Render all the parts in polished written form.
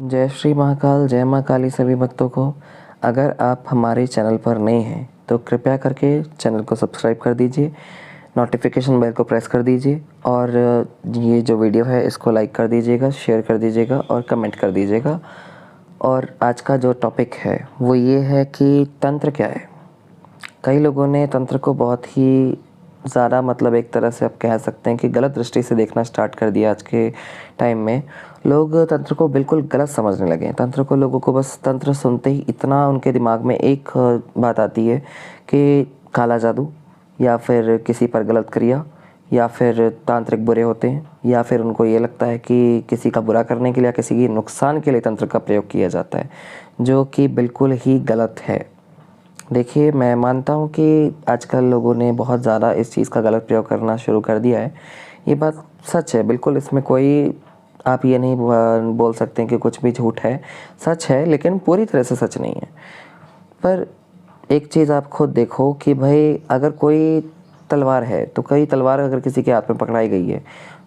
जय श्री महाकाल, जय माँ काली सभी भक्तों को। अगर आप हमारे चैनल पर नए हैं तो कृपया करके चैनल को सब्सक्राइब कर दीजिए, नोटिफिकेशन बेल को प्रेस कर दीजिए और ये जो वीडियो है इसको लाइक कर दीजिएगा, शेयर कर दीजिएगा और कमेंट कर दीजिएगा। और आज का जो टॉपिक है वो ये है कि तंत्र क्या है। कई लोगों ने तंत्र को बहुत ही ज़्यादा एक तरह से आप कह सकते हैं कि गलत दृष्टि से देखना स्टार्ट कर दिया। आज के टाइम में लोग तंत्र को बिल्कुल गलत समझने लगे। तंत्र को लोगों को बस तंत्र सुनते ही इतना उनके दिमाग में एक बात आती है कि काला जादू या फिर किसी पर गलत क्रिया या फिर तांत्रिक बुरे होते हैं, या फिर उनको ये लगता है कि किसी का बुरा करने के लिए या किसी के नुकसान के लिए तंत्र का प्रयोग किया जाता है, जो कि बिल्कुल ही गलत है। देखिए, मैं मानता हूँ कि आजकल लोगों ने बहुत ज़्यादा इस चीज़ का गलत प्रयोग करना शुरू कर दिया है। ये बात सच है, बिल्कुल इसमें कोई आप ये नहीं बोल सकते कि कुछ भी झूठ है। सच है, लेकिन पूरी तरह से सच नहीं है। पर एक चीज़ आप खुद देखो कि भाई अगर कोई तलवार है तो कई तलवार अगर किसी के हाथ में पकड़ाई गई है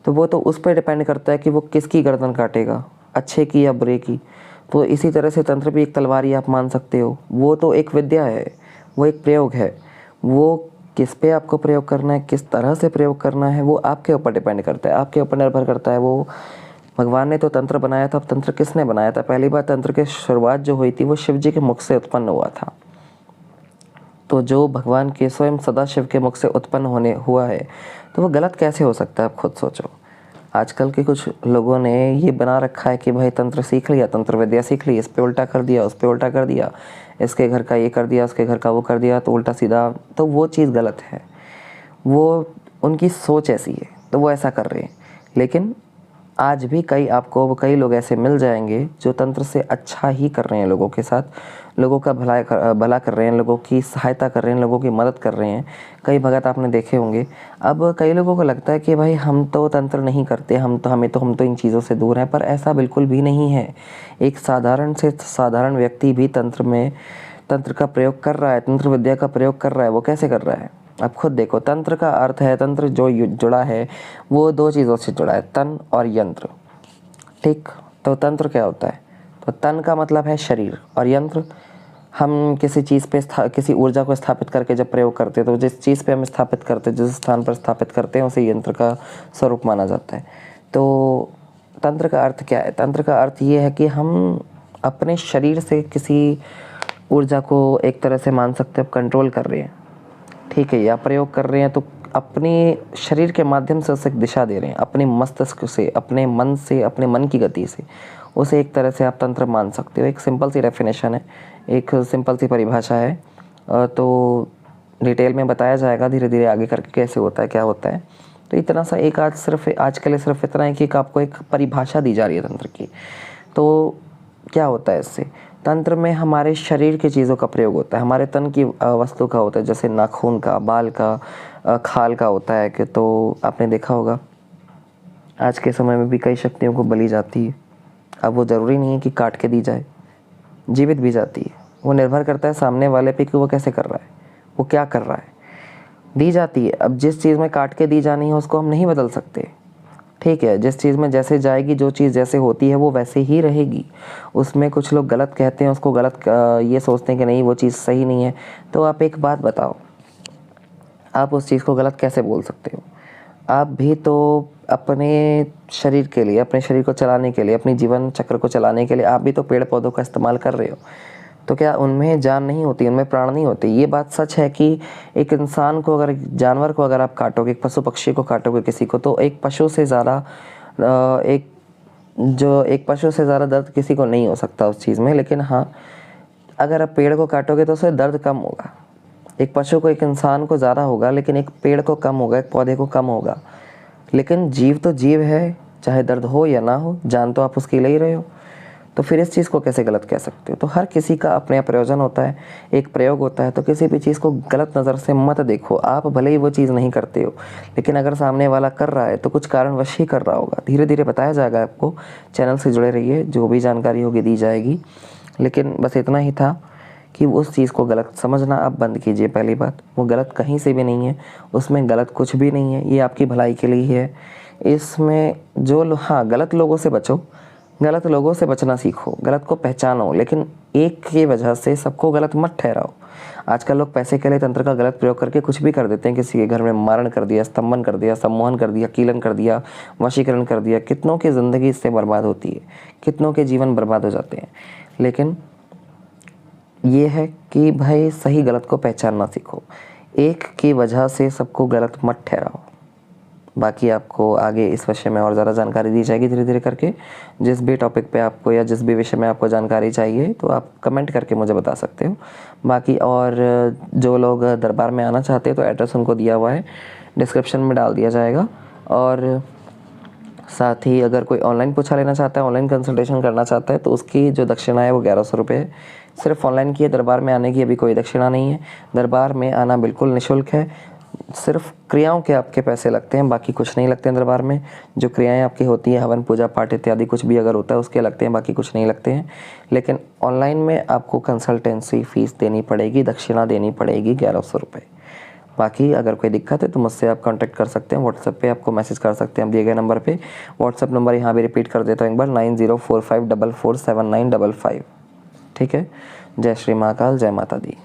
तो वो तो उस पर डिपेंड करता है कि वो किसकी गर्दन काटेगा, अच्छे की या बुरे की। तो इसी तरह से तंत्र भी एक तलवार ही आप मान सकते हो। वो तो एक विद्या है, वो एक प्रयोग है। वो किस पे आपको प्रयोग करना है, किस तरह से प्रयोग करना है, वो आपके ऊपर डिपेंड करता है, आपके ऊपर निर्भर करता है। वो भगवान ने तो तंत्र बनाया था। अब तंत्र किसने बनाया था? पहली बार तंत्र की शुरुआत जो हुई थी वो शिव जी के मुख से उत्पन्न हुआ था। तो जो भगवान के स्वयं सदाशिव के मुख से उत्पन्न होने हुआ है तो वो गलत कैसे हो सकता है? आप खुद सोचो। आजकल के कुछ लोगों ने ये बना रखा है कि भाई तंत्र सीख लिया, तंत्र विद्या सीख ली, इस पे उल्टा कर दिया, उस पे उल्टा कर दिया, इसके घर का ये कर दिया, उसके घर का वो कर दिया, तो उल्टा सीधा। तो वो चीज़ गलत है। वो उनकी सोच ऐसी है तो वो ऐसा कर रहे हैं। लेकिन आज भी आपको कई लोग ऐसे मिल जाएंगे जो तंत्र से अच्छा ही कर रहे हैं, लोगों के साथ लोगों का भला कर रहे हैं, लोगों की सहायता कर रहे हैं, लोगों की मदद कर रहे हैं। कई भगत आपने देखे होंगे। अब कई लोगों को लगता है कि भाई हम तो तंत्र नहीं करते, हम तो इन चीज़ों से दूर हैं, पर ऐसा बिल्कुल भी नहीं है। एक साधारण से साधारण व्यक्ति भी तंत्र का प्रयोग कर रहा है, तंत्र विद्या का प्रयोग कर रहा है। वो कैसे कर रहा है आप खुद देखो। तंत्र का अर्थ है, तंत्र जो जुड़ा है वो दो चीज़ों से जुड़ा है, तन और यंत्र। ठीक, तो तंत्र क्या होता है? तो तन का मतलब है शरीर और यंत्र हम किसी चीज़ पे किसी ऊर्जा को स्थापित करके जब प्रयोग करते हैं तो जिस चीज़ पे हम स्थापित करते हैं, जिस स्थान पर स्थापित करते हैं, उसे यंत्र का स्वरूप माना जाता है। तो तंत्र का अर्थ क्या है? तंत्र का अर्थ ये है कि हम अपने शरीर से किसी ऊर्जा को एक तरह से मान सकते हैं कंट्रोल कर रहे हैं, ठीक है, या प्रयोग कर रहे हैं। तो अपने शरीर के माध्यम से उसे दिशा दे रहे हैं, अपने मस्तिष्क से, अपने मन से, अपने मन की गति से। उसे एक तरह से आप तंत्र मान सकते हो। एक सिंपल सी डेफिनेशन है, एक सिंपल सी परिभाषा है। तो डिटेल में बताया जाएगा धीरे धीरे आगे करके कैसे होता है, क्या होता है। तो इतना सा आज के लिए सिर्फ इतना है कि आपको एक परिभाषा दी जा रही है तंत्र की। तो क्या होता है इससे? तंत्र में हमारे शरीर की चीज़ों का प्रयोग होता है, हमारे तन की वस्तु का होता है, जैसे नाखून का, बाल का, खाल का होता है। कि तो आपने देखा होगा आज के समय में भी कई शक्तियों को बलि जाती है। अब वो ज़रूरी नहीं है कि काट के दी जाए, जीवित भी जाती है। वो निर्भर करता है सामने वाले पे कि वो कैसे कर रहा है, वो क्या कर रहा है। दी जाती है। अब जिस चीज़ में काट के दी जानी है उसको हम नहीं बदल सकते, ठीक है। जिस चीज़ में जैसे जाएगी, जो चीज़ जैसे होती है वो वैसे ही रहेगी। उसमें कुछ लोग गलत कहते हैं, उसको गलत ये सोचते हैं कि नहीं वो चीज़ सही नहीं है। तो आप एक बात बताओ, आप उस चीज़ को गलत कैसे बोल सकते हो? आप भी तो अपने शरीर के लिए, अपने शरीर को चलाने के लिए, अपनी जीवन चक्र को चलाने के लिए आप भी तो पेड़ पौधों का इस्तेमाल कर रहे हो। तो क्या उनमें जान नहीं होती, उनमें प्राण नहीं होते? ये बात सच है कि एक इंसान को अगर, जानवर को अगर आप काटोगे, एक पशु पक्षी को काटोगे किसी को, तो एक पशु से ज़्यादा दर्द किसी को नहीं हो सकता उस चीज़ में। लेकिन हाँ, अगर आप पेड़ को काटोगे तो उससे दर्द कम होगा। एक पशु को, एक इंसान को ज़्यादा होगा, लेकिन एक पेड़ को कम होगा, एक पौधे को कम होगा। लेकिन जीव तो जीव है, चाहे दर्द हो या ना हो, जान तो आप उसकी ले ही रहे हो। तो फिर इस चीज़ को कैसे गलत कह सकते हो? तो हर किसी का अपना प्रयोजन होता है, एक प्रयोग होता है। तो किसी भी चीज़ को गलत नज़र से मत देखो। आप भले ही वो चीज़ नहीं करते हो, लेकिन अगर सामने वाला कर रहा है तो कुछ कारणवश ही कर रहा होगा। धीरे धीरे बताया जाएगा आपको। चैनल से जुड़े रहिए, जो भी जानकारी होगी दी जाएगी। लेकिन बस इतना ही था कि उस चीज़ को गलत समझना आप बंद कीजिए। पहली बात, वो गलत कहीं से भी नहीं है, उसमें गलत कुछ भी नहीं है, ये आपकी भलाई के लिए ही है। इसमें हाँ, गलत लोगों से बचो, गलत लोगों से बचना सीखो, गलत को पहचानो, लेकिन एक की वजह से सबको गलत मत ठहराओ। आजकल लोग पैसे के लिए तंत्र का गलत प्रयोग करके कुछ भी कर देते हैं। किसी के घर में मारण कर दिया, स्तंभन कर दिया, सम्मोहन कर दिया, कीलन कर दिया, वशीकरण कर दिया। कितनों की ज़िंदगी इससे बर्बाद होती है, कितनों के जीवन बर्बाद हो जाते हैं। लेकिन ये है कि भाई सही गलत को पहचानना सीखो। एक की वजह से सबको गलत मत ठहराओ। बाकी आपको आगे इस विषय में और ज़्यादा जानकारी दी जाएगी धीरे धीरे करके। जिस भी टॉपिक पे आपको या जिस भी विषय में आपको जानकारी चाहिए तो आप कमेंट करके मुझे बता सकते हो। बाकी और जो लोग दरबार में आना चाहते हैं तो एड्रेस उनको दिया हुआ है, डिस्क्रिप्शन में डाल दिया जाएगा। और साथ ही अगर कोई ऑनलाइन पूछा लेना चाहता है, ऑनलाइन कंसल्टेशन करना चाहता है, तो उसकी जो दक्षिणा है वो 1100 रुपये है। सिर्फ ऑनलाइन की है, दरबार में आने की अभी कोई दक्षिणा नहीं है। दरबार में आना बिल्कुल निःशुल्क है। सिर्फ क्रियाओं के आपके पैसे लगते हैं, बाकी कुछ नहीं लगते हैं दरबार में। जो क्रियाएं आपकी होती हैं, हवन पूजा पाठ इत्यादि कुछ भी अगर होता है उसके लगते हैं, बाकी कुछ नहीं लगते हैं। लेकिन ऑनलाइन में आपको कंसल्टेंसी फ़ीस देनी पड़ेगी, दक्षिणा देनी पड़ेगी 1100 रुपये। बाकी अगर कोई दिक्कत है तो मुझसे आप कांटेक्ट कर सकते हैं, व्हाट्सएप पे आपको मैसेज कर सकते हैं दिए गए नंबर पे। व्हाट्सएप नंबर यहाँ भी रिपीट कर देता हूँ एक बार, 9045447955। ठीक है। जय श्री महाकाल, जय माता दी।